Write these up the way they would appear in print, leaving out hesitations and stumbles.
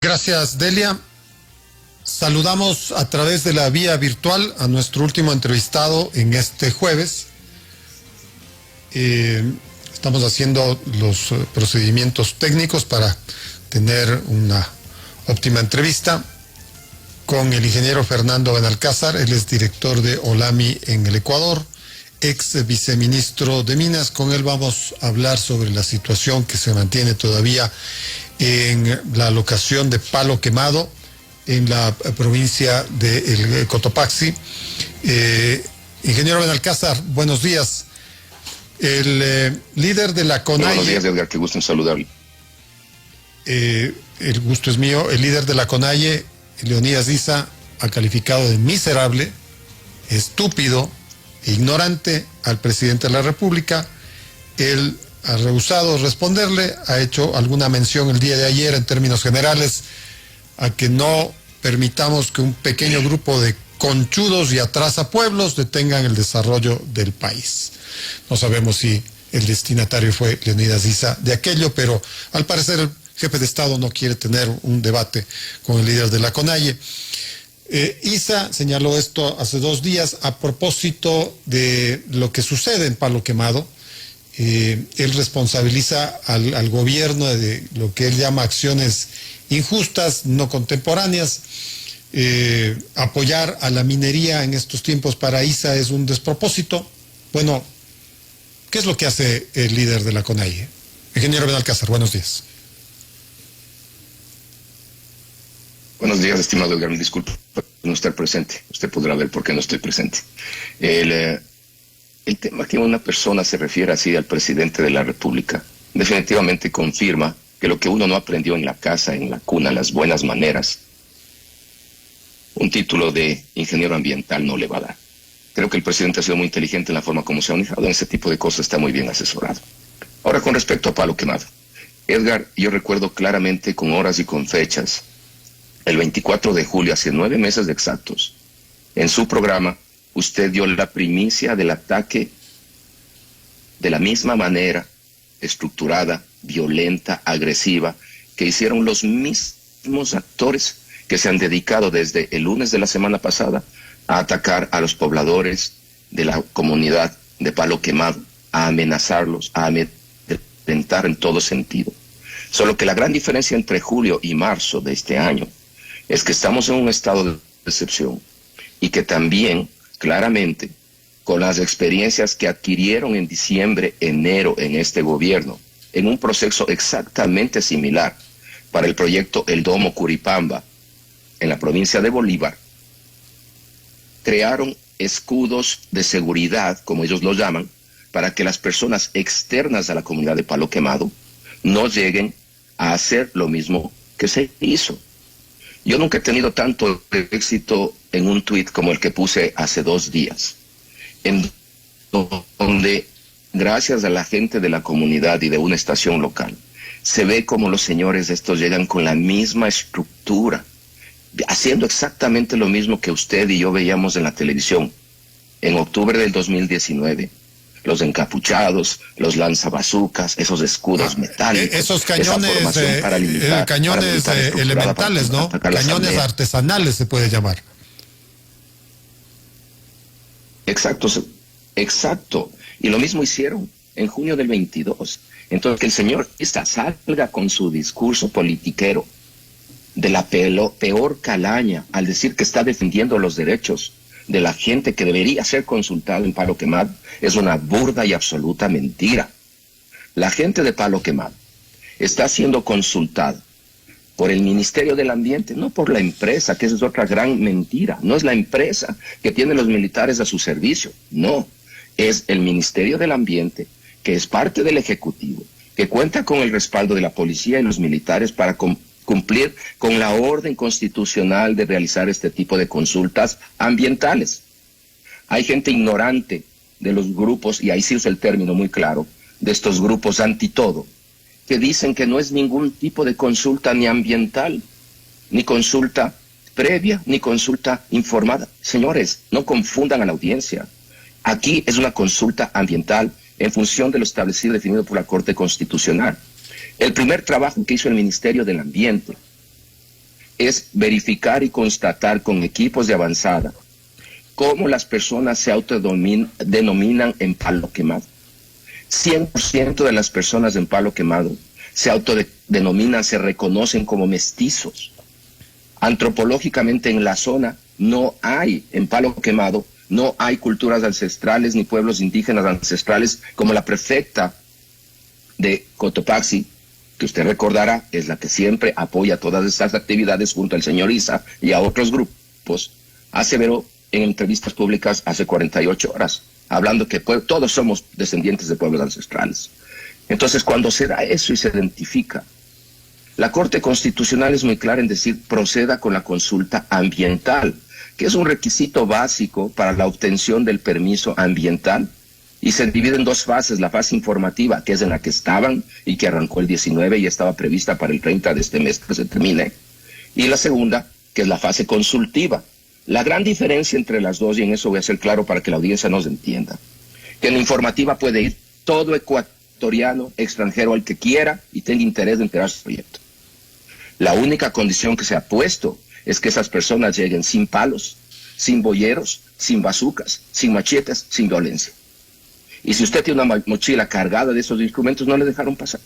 Gracias, Delia. Saludamos a través de la vía virtual a nuestro último entrevistado en este jueves. Estamos haciendo los procedimientos técnicos para tener una óptima entrevista con el ingeniero Fernando Benalcázar. Él es director de Olami en el Ecuador, ex viceministro de Minas. Con él vamos a hablar sobre la situación que se mantiene todavía en la locación de Palo Quemado, en la provincia de Cotopaxi. Ingeniero Benalcázar, buenos días. El líder de la CONAIE... Buenos días, Edgar, qué gusto en saludarle. El gusto es mío. El líder de la CONAIE, Leonidas Issa, ha calificado de miserable, estúpido e ignorante al presidente de la República. Él ha rehusado responderle, ha hecho alguna mención el día de ayer en términos generales a que no permitamos que un pequeño grupo de conchudos y atrasapueblos detengan el desarrollo del país. No sabemos si el destinatario fue Leonidas Issa de aquello, pero al parecer el jefe de Estado no quiere tener un debate con el líder de la CONAIE. Issa señaló esto hace 2 días a propósito de lo que sucede en Palo Quemado. Él responsabiliza al gobierno de lo que él llama acciones injustas, no contemporáneas. Apoyar a la minería en estos tiempos para Issa es un despropósito. Bueno, ¿qué es lo que hace el líder de la CONAIE? Ingeniero Benalcázar, buenos días. Buenos días, estimado Edgar, disculpe por no estar presente. Usted podrá ver por qué no estoy presente. El tema que una persona se refiere así al presidente de la República definitivamente confirma que lo que uno no aprendió en la casa, en la cuna, las buenas maneras, un título de ingeniero ambiental no le va a dar. Creo que el presidente ha sido muy inteligente en la forma como se ha manejado en ese tipo de cosas, está muy bien asesorado. Ahora, con respecto a Palo Quemado. Edgar, yo recuerdo claramente con horas y con fechas, el 24 de julio, hace 9 meses exactos, en su programa, usted dio la primicia del ataque de la misma manera, estructurada, violenta, agresiva, que hicieron los mismos actores que se han dedicado desde el lunes de la semana pasada a atacar a los pobladores de la comunidad de Palo Quemado, a amenazarlos, a amedrentar en todo sentido. Solo que la gran diferencia entre julio y marzo de este año es que estamos en un estado de excepción y que también, claramente, con las experiencias que adquirieron en diciembre, enero en este gobierno, en un proceso exactamente similar para el proyecto El Domo Curipamba, en la provincia de Bolívar, crearon escudos de seguridad, como ellos lo llaman, para que las personas externas a la comunidad de Palo Quemado no lleguen a hacer lo mismo que se hizo. Yo nunca he tenido tanto éxito en un tuit como el que puse hace 2 días, en donde, gracias a la gente de la comunidad y de una estación local, se ve como los señores estos llegan con la misma estructura, haciendo exactamente lo mismo que usted y yo veíamos en la televisión en octubre del 2019. Los encapuchados, los lanzabazucas, esos escudos metálicos, esos cañones, cañones elementales, ¿no? Cañones artesanales se puede llamar. Exacto. Y lo mismo hicieron en junio del 22. Entonces, que el señor esta salga con su discurso politiquero de la peor calaña al decir que está defendiendo los derechos de la gente que debería ser consultada en Palo Quemado, es una burda y absoluta mentira. La gente de Palo Quemado está siendo consultada por el Ministerio del Ambiente, no por la empresa, que esa es otra gran mentira. No es la empresa que tiene los militares a su servicio, no. Es el Ministerio del Ambiente, que es parte del Ejecutivo, que cuenta con el respaldo de la policía y los militares para cumplir con la orden constitucional de realizar este tipo de consultas ambientales. Hay gente ignorante de los grupos, y ahí sí usa el término muy claro, de estos grupos anti-todo, que dicen que no es ningún tipo de consulta ni ambiental, ni consulta previa, ni consulta informada. Señores, no confundan a la audiencia. Aquí es una consulta ambiental en función de lo establecido y definido por la Corte Constitucional. El primer trabajo que hizo el Ministerio del Ambiente es verificar y constatar con equipos de avanzada cómo las personas se autodenominan en palo quemado. 100% de las personas en palo quemado se autodenominan, se reconocen como mestizos. Antropológicamente en la zona no hay, en palo quemado, no hay culturas ancestrales ni pueblos indígenas ancestrales como la prefecta de Cotopaxi, que usted recordará es la que siempre apoya todas estas actividades junto al señor Issa y a otros grupos, aseveró en entrevistas públicas hace 48 horas, hablando que todos somos descendientes de pueblos ancestrales. Entonces, cuando se da eso y se identifica, la Corte Constitucional es muy clara en decir proceda con la consulta ambiental, que es un requisito básico para la obtención del permiso ambiental, y se divide en dos fases: la fase informativa, que es en la que estaban y que arrancó el 19 y estaba prevista para el 30 de este mes que se termine, y la segunda, que es la fase consultiva. La gran diferencia entre las dos, y en eso voy a ser claro para que la audiencia nos entienda, que en la informativa puede ir todo ecuatoriano, extranjero, al que quiera y tenga interés de enterarse del proyecto. La única condición que se ha puesto es que esas personas lleguen sin palos, sin boyeros, sin bazucas, sin machetes, sin violencia. Y si usted tiene una mochila cargada de esos instrumentos, no le dejaron pasar.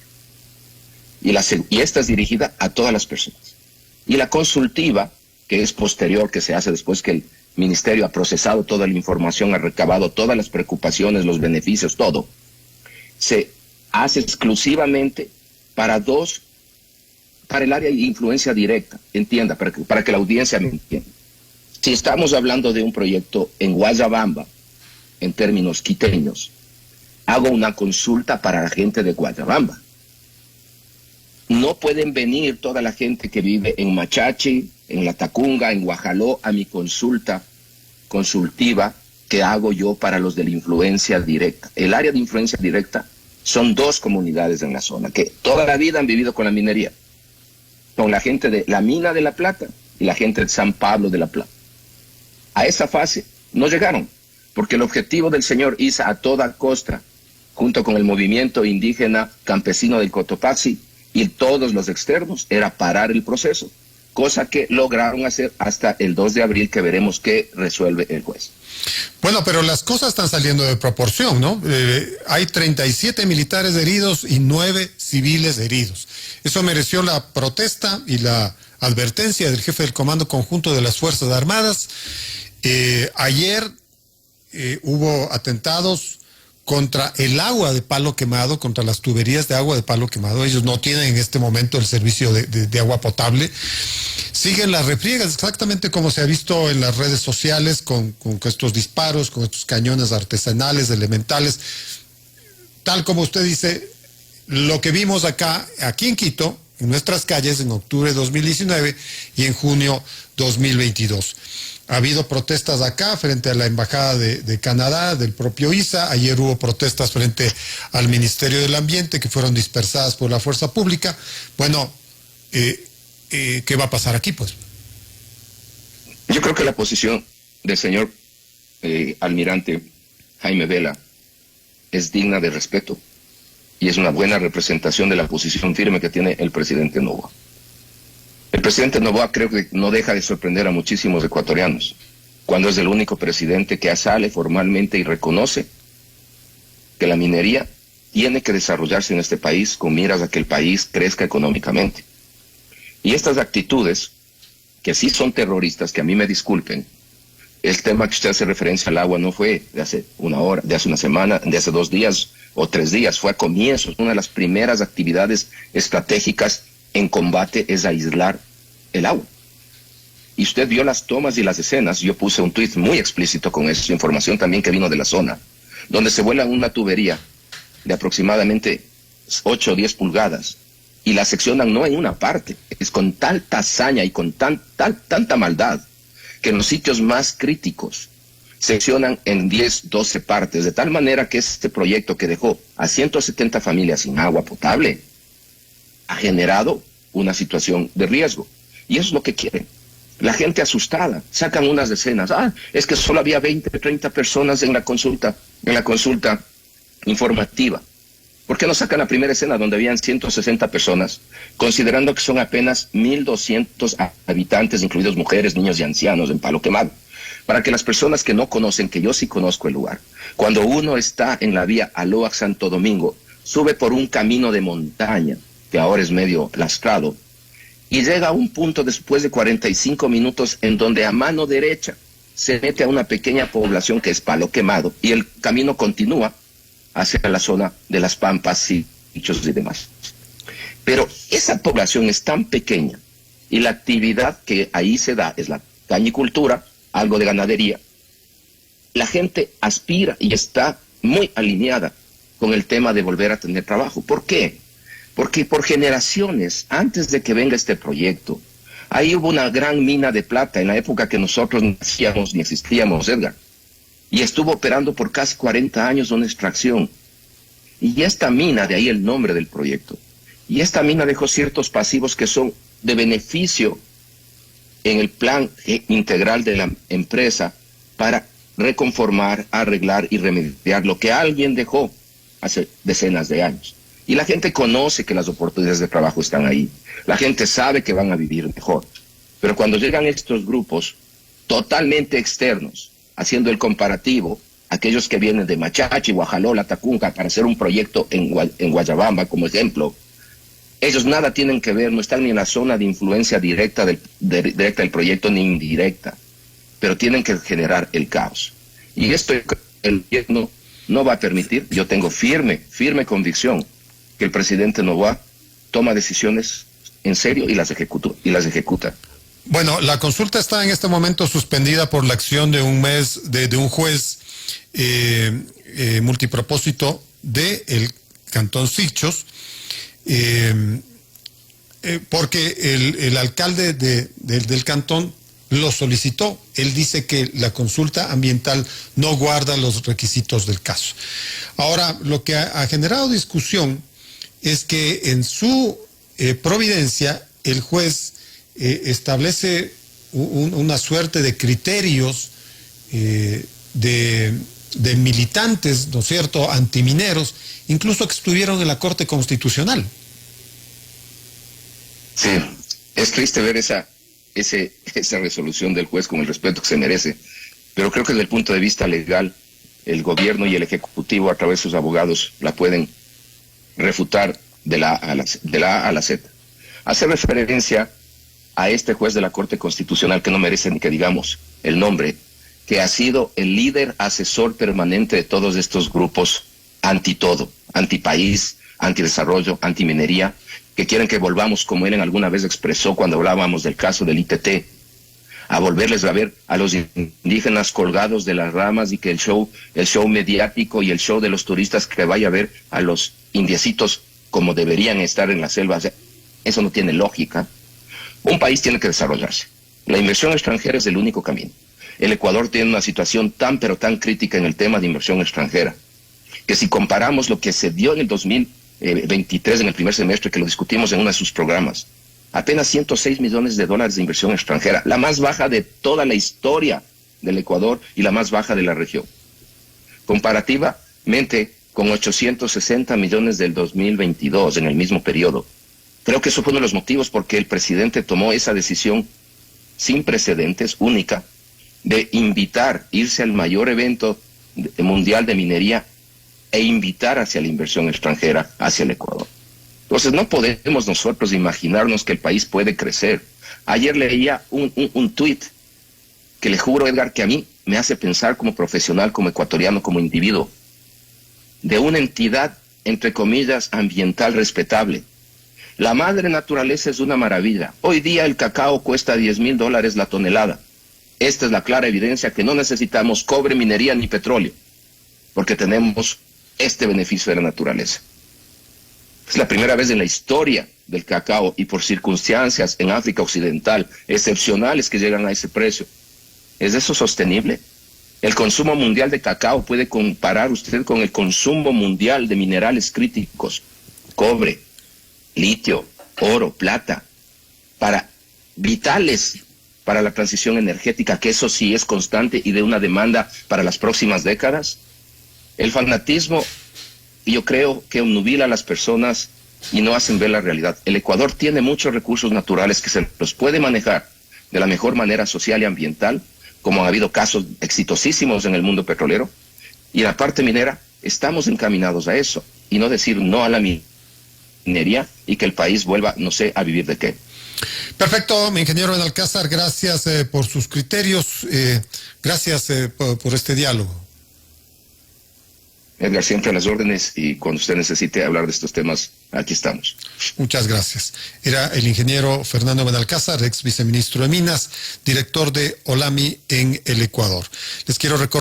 Y esta es dirigida a todas las personas. Y la consultiva, que es posterior, que se hace después que el ministerio ha procesado toda la información, ha recabado todas las preocupaciones, los beneficios, todo, se hace exclusivamente para el área de influencia directa, entienda, para que la audiencia me entienda. Si estamos hablando de un proyecto en Guayabamba, en términos quiteños, hago una consulta para la gente de Guayabamba. No pueden venir toda la gente que vive en Machachi, en La Tacunga, en Guajaló, a mi consulta consultiva que hago yo para los de la influencia directa. El área de influencia directa son dos comunidades en la zona que toda la vida han vivido con la minería, con la gente de la mina de La Plata y la gente de San Pablo de La Plata. A esa fase no llegaron, porque el objetivo del señor Issa a toda costa, junto con el movimiento indígena campesino del Cotopaxi y todos los externos, era parar el proceso, cosa que lograron hacer hasta el 2 de abril, que veremos qué resuelve el juez. Bueno, pero las cosas están saliendo de proporción, ¿no? Hay 37 militares heridos y 9 civiles heridos. Eso mereció la protesta y la advertencia del jefe del Comando Conjunto de las Fuerzas Armadas. Ayer hubo atentados contra el agua de palo quemado, contra las tuberías de agua de palo quemado. Ellos no tienen en este momento el servicio de agua potable. Siguen las refriegas, exactamente como se ha visto en las redes sociales, con estos disparos, con estos cañones artesanales, elementales. Tal como usted dice, lo que vimos aquí en Quito, en nuestras calles, en octubre de 2019 y en junio 2022. Ha habido protestas acá frente a la Embajada de Canadá, del propio Issa. Ayer hubo protestas frente al Ministerio del Ambiente que fueron dispersadas por la fuerza pública. Bueno, ¿qué va a pasar aquí, pues? Yo creo que la posición del señor almirante Jaime Vela es digna de respeto y es una buena representación de la posición firme que tiene el presidente Noboa. El presidente Noboa creo que no deja de sorprender a muchísimos ecuatorianos, cuando es el único presidente que sale formalmente y reconoce que la minería tiene que desarrollarse en este país con miras a que el país crezca económicamente. Y estas actitudes, que sí son terroristas, que a mí me disculpen, el tema que usted hace referencia al agua no fue de hace una hora, de hace una semana, de hace 2 días o 3 días, fue a comienzos. Una de las primeras actividades estratégicas en combate es aislar el agua. Y usted vio las tomas y las escenas. Yo puse un tuit muy explícito con esa información también que vino de la zona, donde se vuela una tubería de aproximadamente 8 o 10 pulgadas y la seccionan no en una parte, es con tanta hazaña y con tanta maldad que en los sitios más críticos seccionan en 10, 12 partes, de tal manera que este proyecto que dejó a 170 familias sin agua potable ha generado una situación de riesgo. Y eso es lo que quieren. La gente asustada, sacan unas decenas. Es que solo había 20, 30 personas en la consulta informativa. ¿Por qué no sacan la primera escena donde habían 160 personas, considerando que son apenas 1.200 habitantes, incluidos mujeres, niños y ancianos, en Palo Quemado? Para que las personas que no conocen, que yo sí conozco el lugar, cuando uno está en la vía Aloac Santo Domingo, sube por un camino de montaña, que ahora es medio lastrado, y llega a un punto después de 45 minutos en donde a mano derecha se mete a una pequeña población que es Palo Quemado, y el camino continúa hacia la zona de las Pampas, Sichos y demás. Pero esa población es tan pequeña y la actividad que ahí se da es la cañicultura, algo de ganadería. La gente aspira y está muy alineada con el tema de volver a tener trabajo. ¿Por qué? Porque por generaciones, antes de que venga este proyecto, ahí hubo una gran mina de plata en la época que nosotros nacíamos ni existíamos, Edgar. Y estuvo operando por casi 40 años una extracción. Y esta mina, de ahí el nombre del proyecto, y esta mina dejó ciertos pasivos que son de beneficio en el plan integral de la empresa para reconformar, arreglar y remediar lo que alguien dejó hace decenas de años. Y la gente conoce que las oportunidades de trabajo están ahí. La gente sabe que van a vivir mejor. Pero cuando llegan estos grupos totalmente externos, haciendo el comparativo, aquellos que vienen de Machachi, Guajalola, Tacunga, para hacer un proyecto en Guayabamba, como ejemplo, ellos nada tienen que ver, no están ni en la zona de influencia directa del proyecto, ni indirecta, pero tienen que generar el caos. Y esto el gobierno no va a permitir. Yo tengo firme convicción que el presidente Noboa toma decisiones en serio y las ejecuta. Bueno, la consulta está en este momento suspendida por la acción de un juez multipropósito del Cantón Sichos, porque el alcalde del cantón lo solicitó. Él dice que la consulta ambiental no guarda los requisitos del caso. Ahora, lo que ha generado discusión es que en su providencia el juez establece una suerte de criterios de militantes, ¿no es cierto?, antimineros, incluso que estuvieron en la Corte Constitucional. Sí, es triste ver esa resolución del juez con el respeto que se merece, pero creo que desde el punto de vista legal, el gobierno y el ejecutivo a través de sus abogados la pueden refutar de la A a la Z. Hace referencia a este juez de la Corte Constitucional, que no merece ni que digamos el nombre, que ha sido el líder asesor permanente de todos estos grupos anti-todo, anti-país, anti-desarrollo, anti-minería, que quieren que volvamos, como él alguna vez expresó cuando hablábamos del caso del ITT, a volverles a ver a los indígenas colgados de las ramas y que el show mediático y el show de los turistas que vaya a ver a los indiecitos como deberían estar en la selva. O sea, eso no tiene lógica. Un país tiene que desarrollarse. La inversión extranjera es el único camino. El Ecuador tiene una situación tan pero tan crítica en el tema de inversión extranjera, que si comparamos lo que se dio en el 2023, en el primer semestre, que lo discutimos en uno de sus programas, apenas 106 millones de dólares de inversión extranjera, la más baja de toda la historia del Ecuador y la más baja de la región. Comparativamente con 860 millones del 2022 en el mismo periodo. Creo que eso fue uno de los motivos porque el presidente tomó esa decisión sin precedentes, única, de irse al mayor evento mundial de minería e invitar hacia la inversión extranjera hacia el Ecuador. Entonces no podemos nosotros imaginarnos que el país puede crecer. Ayer leía un tuit que le juro, Edgar, que a mí me hace pensar como profesional, como ecuatoriano, como individuo, de una entidad, entre comillas, ambiental respetable. La madre naturaleza es una maravilla. Hoy día el cacao cuesta $10,000 la tonelada. Esta es la clara evidencia que no necesitamos cobre, minería ni petróleo, porque tenemos este beneficio de la naturaleza. Es la primera vez en la historia del cacao y por circunstancias en África Occidental excepcionales que llegan a ese precio. ¿Es eso sostenible? El consumo mundial de cacao puede comparar usted con el consumo mundial de minerales críticos, cobre, litio, oro, plata, vitales para la transición energética, que eso sí es constante y de una demanda para las próximas décadas. El fanatismo Y yo creo que obnubila a las personas y no hacen ver la realidad. El Ecuador tiene muchos recursos naturales que se los puede manejar de la mejor manera social y ambiental, como ha habido casos exitosísimos en el mundo petrolero. Y en la parte minera estamos encaminados a eso, y no decir no a la minería y que el país vuelva, no sé, a vivir de qué. Perfecto, mi ingeniero Benalcázar, gracias por sus criterios, gracias por este diálogo. Edgar, siempre a las órdenes, y cuando usted necesite hablar de estos temas, aquí estamos. Muchas gracias. Era el ingeniero Fernando Benalcázar, ex viceministro de Minas, director de OLAMI en el Ecuador. Les quiero recordar